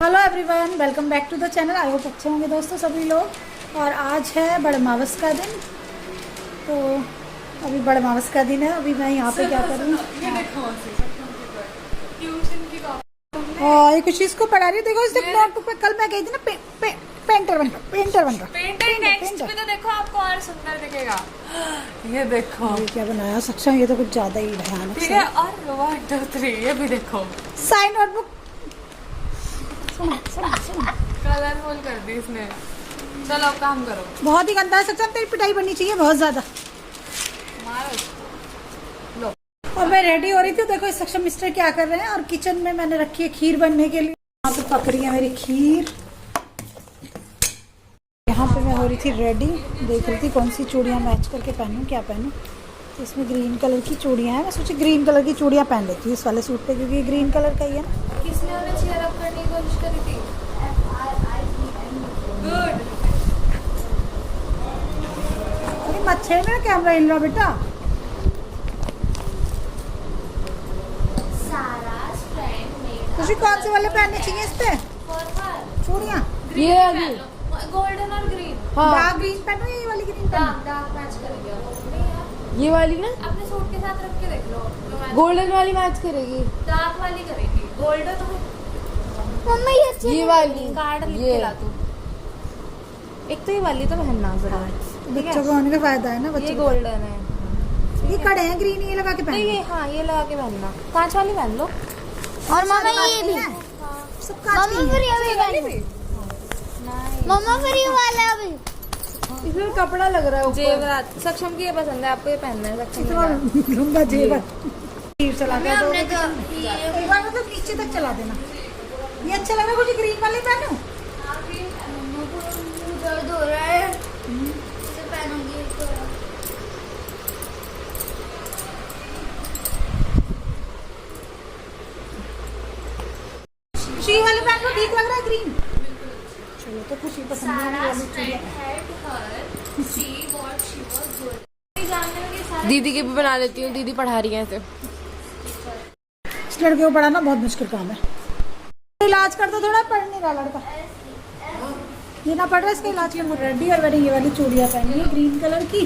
Hello everyone, welcome back to the channel. I hope अच्छे होंगे दोस्तों सभी लोग। और आज है बड़मावस का दिन। तो अभी बड़मावस का दिन है। अभी मैं यहाँ पे क्या कर रही हूँ, और ये कुछ इसको पढ़ा रही हूँ। देखो इसने नोटबुक पे, कल मैं गई थी ना पेंटर बन रहा। नेक्स्ट में तो देखो आपको और सुंदर दिखेगा। ये देखो ये क्या बनाया सक्षम, ये तो कुछ ज्यादा ही भयानक ठीक है। और 1 2 3 ये भी देखो, साइन नोटबुक। सुनो कलरफुल कर दी इसने। चलो अब काम करो। बहुत ही गंदा है सक्षम, तेरी पिटाई बननी चाहिए बहुत ज्यादा। मारो इसको। लो और मैं रेडी हो रही थी। देखो इस सक्षम मिस्टर क्या कर रहे हैं। और किचन में मैंने रखी है खीर बनने के लिए। यहाँ पे पक रही है मेरी खीर। यहाँ पे मैं हो रही थी रेडी, देख रही थी कौन सी चूड़ियाँ मैच करके पहनूं, क्या पहनूं। तो इसमें ग्रीन कलर की चूड़ियाँ हैं। मैं सोची ग्रीन कलर की चूड़ियाँ पहन लेती हूँ इस वाले सूट पे, क्योंकि ये ग्रीन कलर का ही है ना। किसने उन्हें चीयर अप करने की कोशिश करी थी? गुड। अरे मच्छर में कैमरा हिल रहा बेटा। तुझे कौन से वाले पहनने चाहिए इस पे चूड़ियाँ? ये अभी गोल्डन और ग्रीन। डार्क ग्रीन पहनो या ये वाली ग्रीन पहनो? डार्क मैच करेगी ये वाली ना अपने सूट के साथ रख के देख लो। गोल्डन वाली मैच करेगी। डार्क वाली करेगी। गोल्डन तो मम्मा ये वाली कार्ड लिख ये के ला तू। एक तो ये वाली तो पहनना जरा। बच्चों को होने का फायदा है ना। ये बच्चों गोल्डन है को ये कड़े हैं ग्रीन, ये लगा के तो पहनो। ये हाँ ये लगा के पहनना। कांच वाली पहन लो। और मम्मा ये भी सब कांच की मम्मा फिर हैं। ये भी मम्मा फिर ये वाला भी इसमें कपड़ा लग रहा है ऊपर। जेवरात सक्षम की ये पसंद है, आपको ये पहनना है सक्षम इतना की। लंबा जेवर तीर चला के हमने दो। तो ये एक बार मतलब नीचे तक चला देना। ये अच्छा लग रहा है। कुछ ग्रीन वाले पहनो। दर्द हो रहा है इसे पहनूंगी तो। खुशी वाले पहन लो, ठीक लग रहा है ग्रीन। चलो तो खुशी पसंद है वाली चूड़ियाँ। दीदी की भी बना लेती हूँ, दीदी पढ़ा रही है इसे। इस लड़के को पढ़ाना बहुत मुश्किल काम है। इलाज करता थोड़ा पढ़ने का लड़का। ये ना पढ़ रहा, इसका इलाज कर रेडी। और मैंने ये वाली चूड़ियाँ पहनी है ग्रीन कलर की।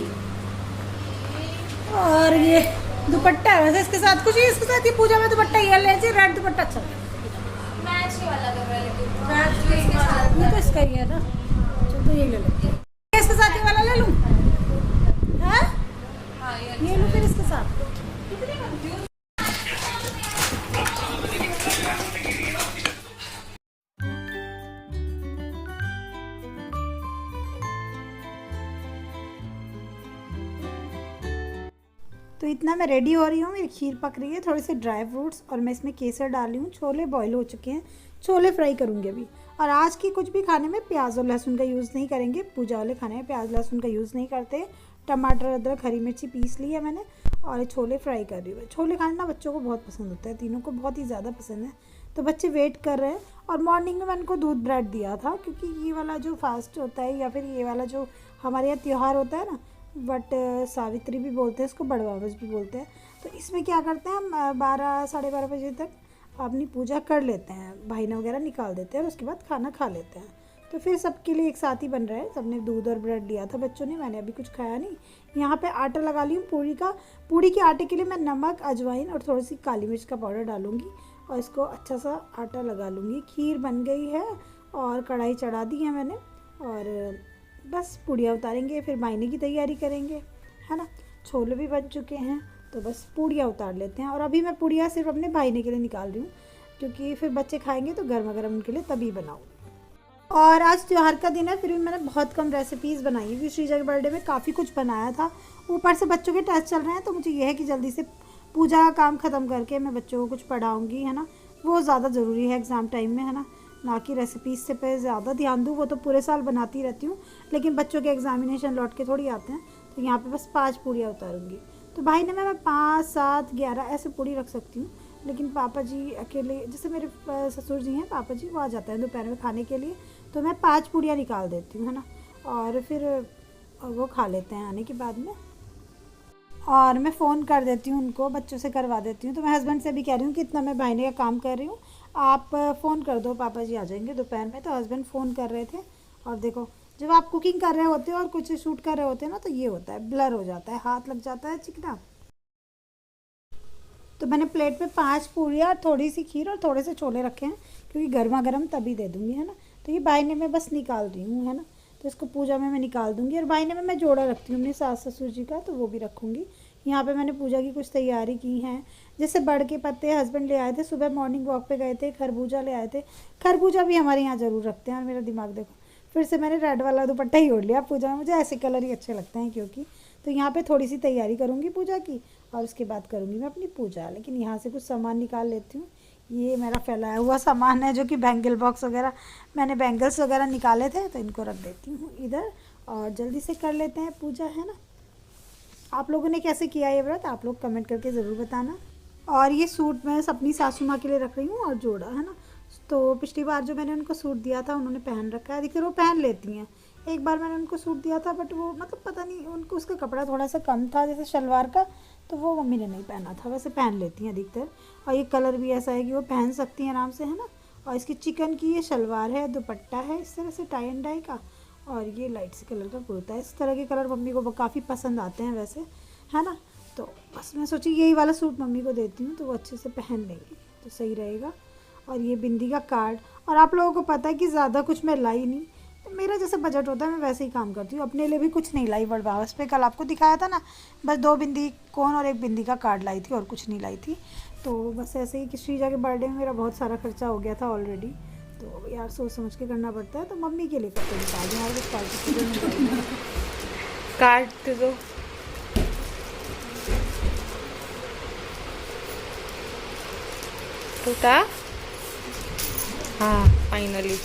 और ये दुपट्टा है वैसे इसके साथ। कुछ इसके साथ ये पूजा में दुपट्टा ये ले रेड दुपट्टा अच्छा लगता है। मैच ही वाला कर रहा है ये तो इसका ही है ना। चल तो ये ले लो। इसके साथ ये वाला ले लूं? हाँ? ये लूं फिर इसके साथ। तो इतना मैं रेडी हो रही हूँ। मेरी खीर पक रही है, थोड़े से ड्राई फ्रूट्स और मैं इसमें केसर डाल रही हूँ। छोले बॉईल हो चुके हैं, छोले फ्राई करूँगी अभी। और आज की कुछ भी खाने में प्याज और लहसुन का यूज़ नहीं करेंगे। पूजा वाले खाने में प्याज लहसुन का यूज़ नहीं करते। टमाटर अदरक हरी मिर्ची पीस ली है मैंने। और ये छोले फ्राई कर रही हूँ। छोले खाना ना बच्चों को बहुत पसंद होता है, तीनों को बहुत ही ज़्यादा पसंद है। तो बच्चे वेट कर रहे हैं। और मॉर्निंग में मैंने उनको दूध ब्रेड दिया था, क्योंकि ये वाला जो फास्ट होता है या फिर ये वाला जो हमारे यहाँ त्यौहार होता है ना, बट सावित्री भी बोलते हैं इसको, बड़वावस भी बोलते हैं। तो इसमें क्या करते हैं हम 12 साढ़े 12 बजे तक अपनी पूजा कर लेते हैं, भाईना वगैरह निकाल देते हैं और उसके बाद खाना खा लेते हैं। तो फिर सबके लिए एक साथ ही बन रहा है। सबने दूध और ब्रेड लिया था बच्चों ने, मैंने अभी कुछ खाया नहीं। यहाँ पे आटा लगा ली हूँ पूरी का। पूरी के आटे के लिए मैं नमक अजवाइन और थोड़ी सी काली मिर्च का पाउडर डालूँगी और इसको अच्छा सा आटा लगा लूँगी। खीर बन गई है और कढ़ाई चढ़ा दी है मैंने। और बस पूड़ियाँ उतारेंगे, फिर मायने की तैयारी करेंगे, है ना। छोले भी बन चुके हैं, तो बस पूड़ियाँ उतार लेते हैं। और अभी मैं पूड़ियाँ सिर्फ अपने भाईने के लिए निकाल रही हूँ, क्योंकि फिर बच्चे खाएंगे तो गर्मा गर्म उनके लिए तभी बनाऊँ। और आज त्यौहार का दिन है, फिर भी मैंने बहुत कम रेसिपीज़ बनाई क्योंकि श्रीजा के बर्थडे में काफ़ी कुछ बनाया था। ऊपर से बच्चों के टेस्ट चल रहे हैं, तो मुझे यह है कि जल्दी से पूजा का काम ख़त्म करके मैं बच्चों को कुछ पढ़ाऊँगी, है ना। वो ज़्यादा ज़रूरी है एग्ज़ाम टाइम में, है ना। ना कि रेसिपीज़ से पे ज़्यादा ध्यान दूँ, वो तो पूरे साल बनाती रहती हूँ, लेकिन बच्चों के एग्जामिनेशन लौट के थोड़ी आते हैं। तो यहाँ पे बस 5 पूड़ियाँ उतारूँगी। तो भाई ने मैं 5 7 11 ऐसे पूड़ी रख सकती हूँ, लेकिन पापा जी अकेले, जैसे मेरे ससुर जी हैं, पापा जी वो आ जाते हैं दोपहर में खाने के लिए, तो मैं 5 पूड़ियाँ निकाल देती हूँ, है ना। और फिर वो खा लेते हैं आने के बाद में। और मैं फ़ोन कर देती हूँ उनको, बच्चों से करवा देती हूँ। तो मैं हस्बैंड से भी कह रही हूँ कि इतना मैं भाईने का काम कर रही हूँ, आप फ़ोन कर दो, पापा जी आ जाएंगे दोपहर में। तो हस्बैंड फ़ोन कर रहे थे, और देखो जब आप कुकिंग कर रहे होते हो और कुछ शूट कर रहे होते हैं ना, तो ये होता है, ब्लर हो जाता है, हाथ लग जाता है चिकना। तो मैंने प्लेट पे 5 पूरियाँ और थोड़ी सी खीर और थोड़े से छोले रखे हैं, क्योंकि गर्मा गर्म तभी दे दूँगी, है ना। तो ये बायने में बस निकाल रही हूँ, है ना। तो इसको पूजा में मैं निकाल दूँगी, और बायने में मैं जोड़ा रखती हूँ अपने सास ससुर जी का, तो वो भी रखूँगी। यहाँ पे मैंने पूजा की कुछ तैयारी की है, जैसे बड़ के पत्ते हस्बैंड ले आए थे, सुबह मॉर्निंग वॉक पे गए थे, खरबूजा ले आए थे। खरबूजा भी हमारे यहाँ ज़रूर रखते हैं, और मेरा दिमाग देखो, फिर से मैंने रेड वाला दुपट्टा ही ओढ़ लिया पूजा में, मुझे ऐसे कलर ही अच्छे लगते हैं क्योंकि। तो यहाँ पे थोड़ी सी तैयारी करूँगी पूजा की, और उसके बाद करूँगी मैं अपनी पूजा। लेकिन यहाँ से कुछ सामान निकाल लेती हूँ। ये मेरा फैलाया हुआ सामान है, जो कि बैंगल बॉक्स वगैरह, मैंने बैंगल्स वगैरह निकाले थे, तो इनको रख देती हूँ इधर, और जल्दी से कर लेते हैं पूजा, है ना। आप लोगों ने कैसे किया ये व्रत, आप लोग कमेंट करके ज़रूर बताना। और ये सूट मैं अपनी सासू माँ के लिए रख रही हूँ, और जोड़ा, है ना। तो पिछली बार जो मैंने उनको सूट दिया था, उन्होंने पहन रखा है, अधिकतर वो पहन लेती हैं। एक बार मैंने उनको सूट दिया था, बट वो मतलब पता नहीं, उनको उसका कपड़ा थोड़ा सा कम था, जैसे शलवार का, तो वो मम्मी ने नहीं पहना था। वैसे पहन लेती हैं अधिकतर, और ये कलर भी ऐसा है कि वो पहन सकती हैं आराम से, है ना। और इसकी चिकन की ये शलवार है, दुपट्टा है इस तरह से टाई एंड डाई का, और ये लाइट से कलर का कुर्ता है। इस तरह के कलर मम्मी को काफ़ी पसंद आते हैं वैसे, है ना। तो बस मैं सोची यही वाला सूट मम्मी को देती हूँ, तो वो अच्छे से पहन लेंगी तो सही रहेगा। और ये बिंदी का कार्ड, और आप लोगों को पता है कि ज़्यादा कुछ मैं लाई नहीं, तो मेरा जैसे बजट होता है मैं वैसे ही काम करती हूँ। अपने लिए भी कुछ नहीं लाई बड़बावस पे, कल आपको दिखाया था ना, बस 2 बिंदी कोन और 1 बिंदी का कार्ड लाई थी, और कुछ नहीं लाई थी। तो बस ऐसे ही कि श्रीजा के बर्थडे में मेरा बहुत सारा खर्चा हो गया था ऑलरेडी, तो यार सोच समझ के करना पड़ता है। तो मम्मी के लिए करते निकाल दें यार, कुछ पार्टी काट दो। टूटा? हाँ, फाइनली।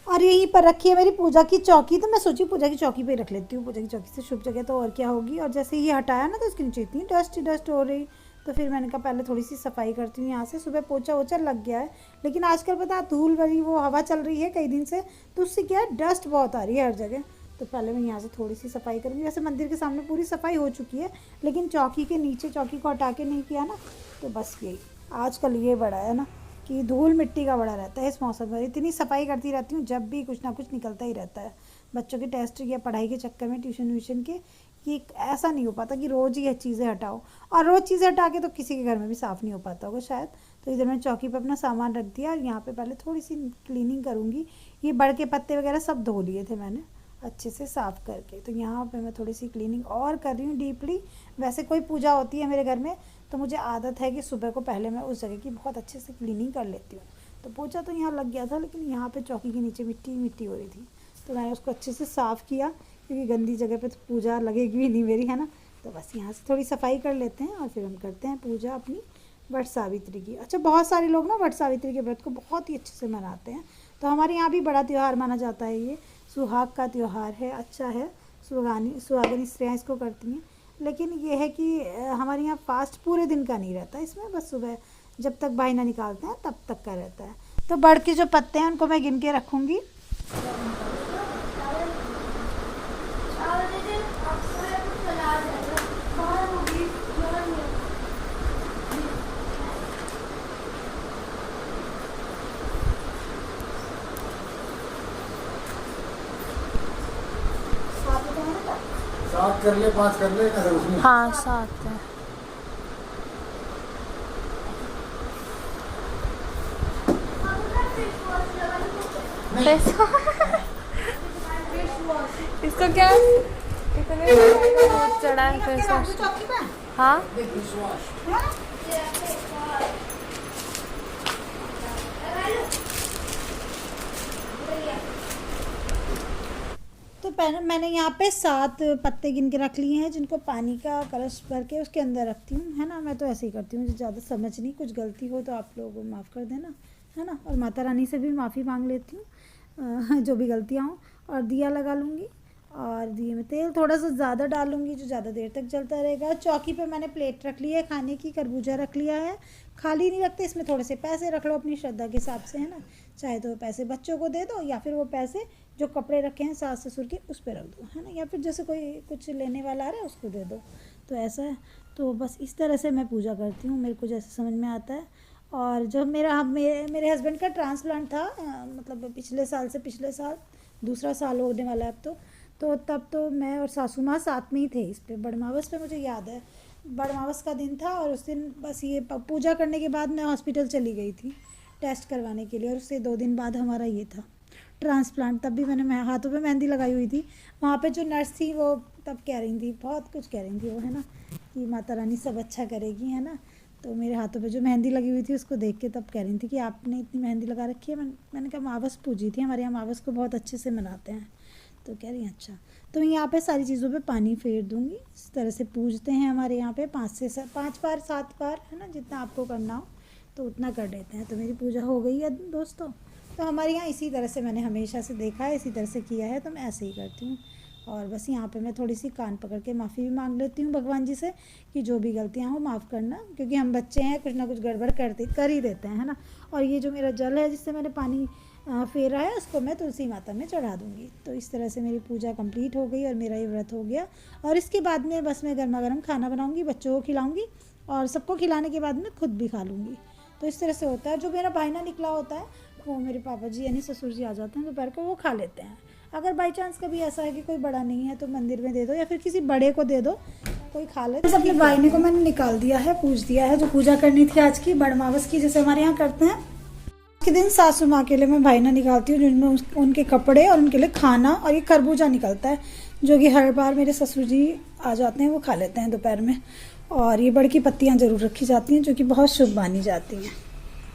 और यहीं पर रखी है मेरी पूजा की चौकी, तो मैं सोची पूजा की चौकी पे ही रख लेती हूँ। पूजा की चौकी से शुभ जगह तो और क्या होगी। और जैसे ये हटाया ना, तो इसके नीचे इतनी डस्ट हो रही, तो फिर मैंने कहा पहले थोड़ी सी सफाई करती हूँ यहाँ से। सुबह पोछा वोछा लग गया है, लेकिन आजकल पता है धूल भरी वो हवा चल रही है कई दिन से, तो उससे क्या है, डस्ट बहुत आ रही है हर जगह। तो पहले मैं यहाँ से थोड़ी सी सफाई करूँगी। वैसे मंदिर के सामने पूरी सफाई हो चुकी है, लेकिन चौकी के नीचे चौकी को हटा के नहीं किया ना, तो बस यही आजकल ये बड़ा है ना कि धूल मिट्टी का बड़ा रहता है इस मौसम में। इतनी सफाई करती रहती हूँ, जब भी कुछ ना कुछ निकलता ही रहता है, बच्चों के टेस्ट या पढ़ाई के चक्कर में, ट्यूशन व्यूशन के, कि ऐसा नहीं हो पाता कि रोज़ ही ये चीज़ें हटाओ। और रोज़ चीज़ें हटा के तो किसी के घर में भी साफ़ नहीं हो पाता होगा शायद। तो इधर मैंने चौकी पे अपना सामान रख दिया, और यहाँ पे पहले थोड़ी सी क्लीनिंग करूँगी। ये बड़ के पत्ते वगैरह सब धो लिए थे मैंने अच्छे से साफ़ करके, तो यहाँ पे मैं थोड़ी सी क्लीनिंग और कर रही हूँ डीपली। वैसे कोई पूजा होती है मेरे घर में, तो मुझे आदत है कि सुबह को पहले मैं उस जगह की बहुत अच्छे से क्लीनिंग कर लेती हूँ। तो पोछा तो यहाँ लग गया था, लेकिन यहाँ पे चौकी के नीचे मिट्टी मिट्टी हो रही थी, तो मैंने उसको अच्छे से साफ़ किया, क्योंकि गंदी जगह पे तो पूजा लगेगी भी नहीं मेरी, है ना। तो बस यहाँ से थोड़ी सफाई कर लेते हैं, और फिर हम करते हैं पूजा अपनी वट सावित्री की। अच्छा, बहुत सारे लोग ना वट सावित्री के व्रत को बहुत ही अच्छे से मनाते हैं। तो हमारे यहाँ भी बड़ा त्यौहार माना जाता है, ये सुहाग का त्यौहार है, अच्छा है। सुहागनी स्त्रियाँ इसको करती हैं, लेकिन ये है कि हमारे यहाँ फास्ट पूरे दिन का नहीं रहता इसमें, बस सुबह जब तक भाई ना निकालते हैं तब तक का रहता है। तो बड़ के जो पत्ते हैं उनको मैं गिन के रखूँगी। सात कर ले, 5 कर ले ना उसमें। हाँ, 7 है। इसको क्या इतने दूध चढ़ा है फेस वॉश? हाँ, तो पहले मैंने यहाँ पे 7 पत्ते गिन के रख लिए हैं, जिनको पानी का कलश भर के उसके अंदर रखती हूँ, है ना। मैं तो ऐसे ही करती हूँ, मुझे ज़्यादा समझ नहीं, कुछ गलती हो तो आप लोग माफ़ कर देना, है ना। और माता रानी से भी माफ़ी मांग लेती हूँ जो भी गलतियाँ हों। और दिया लगा लूँगी, और दिए में तेल थोड़ा सा ज़्यादा डालूंगी जो ज़्यादा देर तक जलता रहेगा। चौकी पे मैंने प्लेट रख ली है खाने की, खरबूजा रख लिया है। खाली नहीं रखते, इसमें थोड़े से पैसे रख लो अपनी श्रद्धा के हिसाब से, है ना। चाहे तो पैसे बच्चों को दे दो या फिर वो पैसे जो कपड़े रखे हैं सास ससुर के उस पर रख दो, है ना। या फिर जैसे कोई कुछ लेने वाला आ रहा है उसको दे दो, तो ऐसा है। तो बस इस तरह से मैं पूजा करती हूँ, मेरे को जैसे समझ में आता है। और जब मेरे हस्बैंड का ट्रांसप्लांट था, मतलब पिछले साल दूसरा साल होने वाला है अब तो तब तो मैं और सासू माँ साथ में ही थे इस पे बड़मावस पे। मुझे याद है बड़मावस का दिन था और उस दिन बस ये पूजा करने के बाद मैं हॉस्पिटल चली गई थी टेस्ट करवाने के लिए, और उससे 2 दिन बाद हमारा ये था ट्रांसप्लांट। तब भी मैंने हाथों पे मेहंदी लगाई हुई थी। वहाँ पे जो नर्स थी वो तब कह रही थी, बहुत कुछ कह रही थी वो, है ना, कि माता रानी सब अच्छा करेगी, है ना। तो मेरे हाथों पे जो मेहंदी लगी हुई थी उसको देख के तब कह रही थी कि आपने इतनी मेहंदी लगा रखी है। मैंने कहा मावस पूजी थी, हमारे यहाँ मावस को बहुत अच्छे से मनाते हैं। तो कह रही हैं अच्छा। तो मैं यहाँ पे सारी चीज़ों पे पानी फेर दूँगी। इस तरह से पूजते हैं हमारे यहाँ पे 5 बार 7 बार, है ना, जितना आपको करना हो तो उतना कर लेते हैं। तो मेरी पूजा हो गई है दोस्तों। तो हमारे यहाँ इसी तरह से मैंने हमेशा से देखा है, इसी तरह से किया है, तो मैं ऐसे ही करती हूँ। और बस यहाँ पे मैं थोड़ी सी कान पकड़ के माफ़ी भी मांग लेती हूँ भगवान जी से कि जो भी गलतियाँ हो माफ़ करना, क्योंकि हम बच्चे हैं, कुछ ना कुछ गड़बड़ कर ही देते हैं, है ना। और ये जो मेरा जल है जिससे मैंने पानी फेरा है उसको मैं तुलसी माता में चढ़ा दूँगी। तो इस तरह से मेरी पूजा कंप्लीट हो गई और मेरा ये व्रत हो गया। और इसके बाद में बस मैं गर्मा गर्म खाना बनाऊँगी, बच्चों को खिलाऊँगी और सबको खिलाने के बाद मैं खुद भी खा लूँगी। तो इस तरह से होता है। जो मेरा भाईना निकला होता है वो मेरे पापा जी यानी ससुर जी आ जाते हैं दोपहर को, वो खा लेते हैं। अगर बाई चांस कभी ऐसा है कि कोई बड़ा नहीं है तो मंदिर में दे दो या फिर किसी बड़े को दे दो, कोई खा ले। तो अपने भाईने को मैंने निकाल दिया है, पूज दिया है। जो पूजा करनी थी आज की बड़मावस की, जैसे हमारे यहाँ करते हैं, के दिन सासू माँ के लिए मैं भाईना निकालती हूँ जिनमें उनके कपड़े और उनके लिए खाना और ये खरबूजा निकलता है जो कि हर बार मेरे ससुर जी आ जाते हैं, वो खा लेते हैं दोपहर में। और ये बड़ की पत्तियाँ जरूर रखी जाती हैं जो कि बहुत शुभ मानी जाती हैं।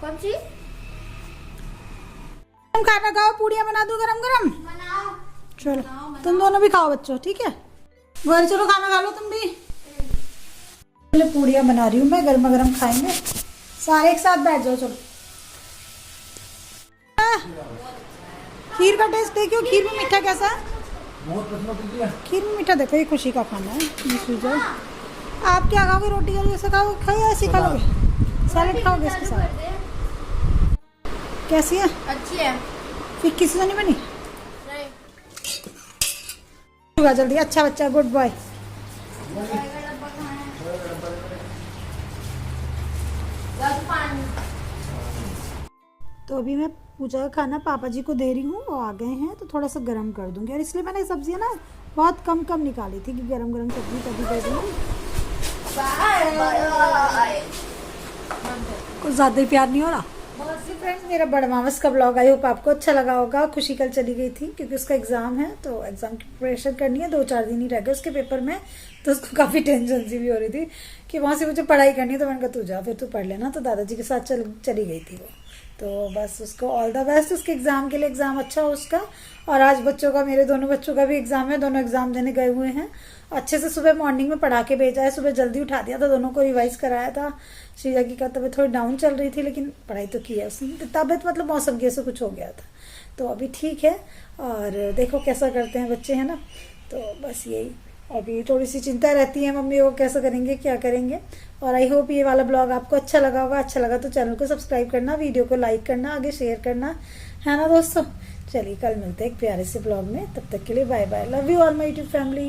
कौन सी? खाना खाओ, पूड़ियाँ बना दूँ गरम गरम। बनाओ। चलो तुम दोनों भी खाओ बच्चों, ठीक है। घर चलो खाना खा लो तुम भी। पहले पूड़ियाँ बना रही हूँ मैं, गर्मा गर्म खाएंगे सारे एक साथ। बैठ जाओ चलो। खीर का टेस्ट देखियो, खीर में मीठा कैसा है? बहुत पसंद होती है। खीर में मीठा देखो, ये खुशी का खाना है। आप क्या खाओगे? रोटी और ऐसे खाओगे, खाओ ऐसे खा लोगे? सैलेड खाओगे इसके साथ? कैसी है? अच्छी है। फिर किसी से नहीं बनी? नहीं। जल्दी, अच्छा बच्चा, गुड बॉय। तो अभी मैं पूजा का खाना पापा जी को दे रही हूँ, वो आ गए हैं तो थोड़ा सा गर्म कर दूंगी। और इसलिए मैंने सब्जियाँ ना बहुत कम कम निकाली थी कि गरम गरम सब्जी तभी दे दूँगी। कुछ ज़्यादा ही प्यार नहीं हो रहा। फ्रेंड्स, मेरा बड़मावस का ब्लॉग आई होप आपको अच्छा लगा होगा। खुशी कल चली गई थी क्योंकि उसका एग्ज़ाम है, तो एग्ज़ाम की प्रिपरेशन करनी है। 2-4 दिन ही रह गए उसके पेपर में, तो उसको काफ़ी टेंशन सी भी हो रही थी कि वहाँ से मुझे पढ़ाई करनी है। तो मैंने कहा तू जा, फिर तू पढ़ लेना। तो दादाजी के साथ चली गई थी वो। तो बस उसको ऑल द बेस्ट उसके एग्ज़ाम के लिए। एग्ज़ाम अच्छा हो उसका। और आज बच्चों का, मेरे दोनों बच्चों का भी एग्ज़ाम है, दोनों एग्ज़ाम देने गए हुए हैं। अच्छे से सुबह मॉर्निंग में पढ़ा के भेजा है, सुबह जल्दी उठा दिया था, दोनों को रिवाइज कराया था। श्रीजा की का तबीयत थोड़ी डाउन चल रही थी लेकिन पढ़ाई तो की है उसने। तबीयत मतलब मौसम की, ऐसे कुछ हो गया था, तो अभी ठीक है। और देखो कैसा करते हैं बच्चे, है ना। तो बस यही, अभी थोड़ी सी चिंता रहती है मम्मी वो कैसा करेंगे, क्या करेंगे। और आई होप ये वाला ब्लॉग आपको अच्छा लगा होगा। अच्छा लगा तो चैनल को सब्सक्राइब करना, वीडियो को लाइक करना, आगे शेयर करना, है ना दोस्तों। चलिए कल मिलते हैं एक प्यारे से ब्लॉग में, तब तक के लिए bye bye. Love you all my YouTube family.